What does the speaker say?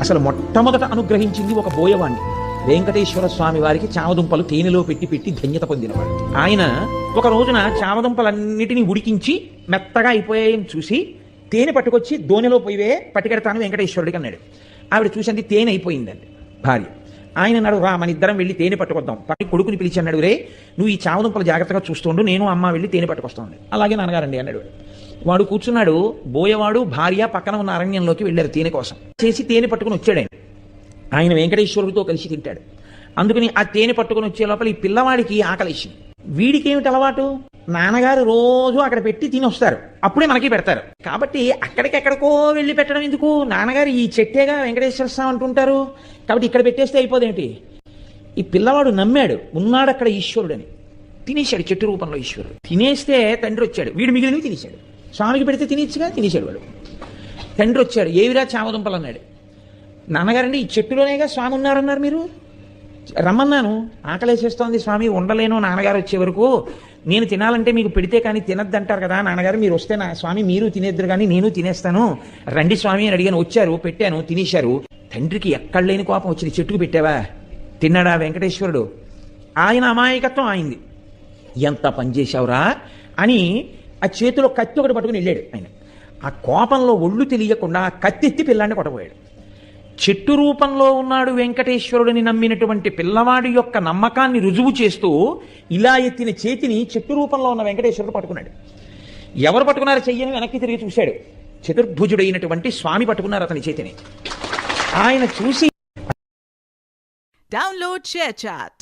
అసలు మొట్టమొదట అనుగ్రహించింది ఒక బోయవాణ్ణి. వెంకటేశ్వర స్వామి వారికి చామదుంపలు తేనెలో పెట్టి పెట్టి ధన్యత పొందినవాడు ఆయన. ఒక రోజున చామదుంపలన్నిటినీ ఉడికించి మెత్తగా అయిపోయాయని చూసి తేనె పట్టుకొచ్చి దోణిలో పోయివే పట్టుకెడతాను వెంకటేశ్వరుడికి అన్నాడు. ఆవిడ చూసింది తేనె అయిపోయిందండి భార్య. ఆయన అన్నాడు, రా మన ఇద్దరం వెళ్ళి తేనె పట్టుకొద్దాం. పక్కన కొడుకుని పిలిచి అన్నాడు, రే నువ్వు ఈ చామదుంపలు జాగ్రత్తగా చూస్తుండు, నేను అమ్మ వెళ్ళి తేనె పట్టుకొస్తాను. అలాగే నాన్నగారండి అన్నాడు. వాడు కూర్చున్నాడు. బోయవాడు భార్య పక్కన ఉన్న అరణ్యంలోకి వెళ్ళారు తేనె కోసం. చేసి తేనె పట్టుకుని వచ్చాడు ఆయన వెంకటేశ్వరుడితో కలిసి తింటాడు. అందుకని ఆ తేనె పట్టుకుని వచ్చే లోపల ఈ పిల్లవాడికి ఆకలేసింది. వీడికి ఏమిటి అలవాటు, నాన్నగారు రోజు అక్కడ పెట్టి తినొస్తారు, అప్పుడే మనకి పెడతారు. కాబట్టి అక్కడికెక్కడికో వెళ్ళి పెట్టడం ఎందుకు, నాన్నగారు ఈ చెట్టేగా వెంకటేశ్వర స్వామి అంటుంటారు, కాబట్టి ఇక్కడ పెట్టేస్తే అయిపోదేంటి. ఈ పిల్లవాడు నమ్మాడు, ఉన్నాడు అక్కడ ఈశ్వరుడని. తినేశాడు, చెట్టు రూపంలో ఈశ్వరుడు. తినేస్తే తండ్రి వచ్చాడు, వీడు మిగిలినవి తినేశాడు. స్వామికి పెడితే తినేచ్చుగా, తినేశాడు వాడు. తండ్రి వచ్చాడు, ఏవిరా చామదుంపలు అన్నాడు. నాన్నగారండి ఈ చెట్టులోనేగా స్వామి ఉన్నారన్నారు, మీరు రమ్మన్నాను, ఆకలేసేస్తోంది స్వామి, ఉండలేను నాన్నగారు వచ్చే వరకు, నేను తినాలంటే మీకు పెడితే కానీ తినద్దంటారు కదా నాన్నగారు, మీరు వస్తే నా స్వామి మీరు తినేద్దరు కానీ నేను తినేస్తాను, రండి స్వామి అని అడిగాను. వచ్చారు, పెట్టాను, తినేశారు. తండ్రికి ఎక్కడ లేని కోపం వచ్చింది, చెట్టుకు పెట్టావా, తిన్నాడా వెంకటేశ్వరుడు. ఆయన అమాయకత్వం ఆయింది. ఎంత పనిచేశావురా అని ఆ చేతిలో కత్తి ఒకటి పట్టుకుని వెళ్ళాడు ఆయన. ఆ కోపంలో ఒళ్ళు తెలియకుండా ఆ కత్తి ఎత్తి పిల్లాన్ని కొట్టబోయాడు. చెట్టు రూపంలో ఉన్నాడు వెంకటేశ్వరుడిని నమ్మినటువంటి పిల్లవాడి యొక్క నమ్మకాన్ని రుజువు చేస్తూ ఇలా ఎత్తిన చేతిని చెట్టు రూపంలో ఉన్న వెంకటేశ్వరుడు పట్టుకున్నాడు. ఎవరు పట్టుకున్నారో చెయ్యని వెనక్కి తిరిగి చూశాడు. చతుర్భుజుడైనటువంటి స్వామి పట్టుకున్నారు అతని చేతిని. ఆయన చూసి Download ShareChat.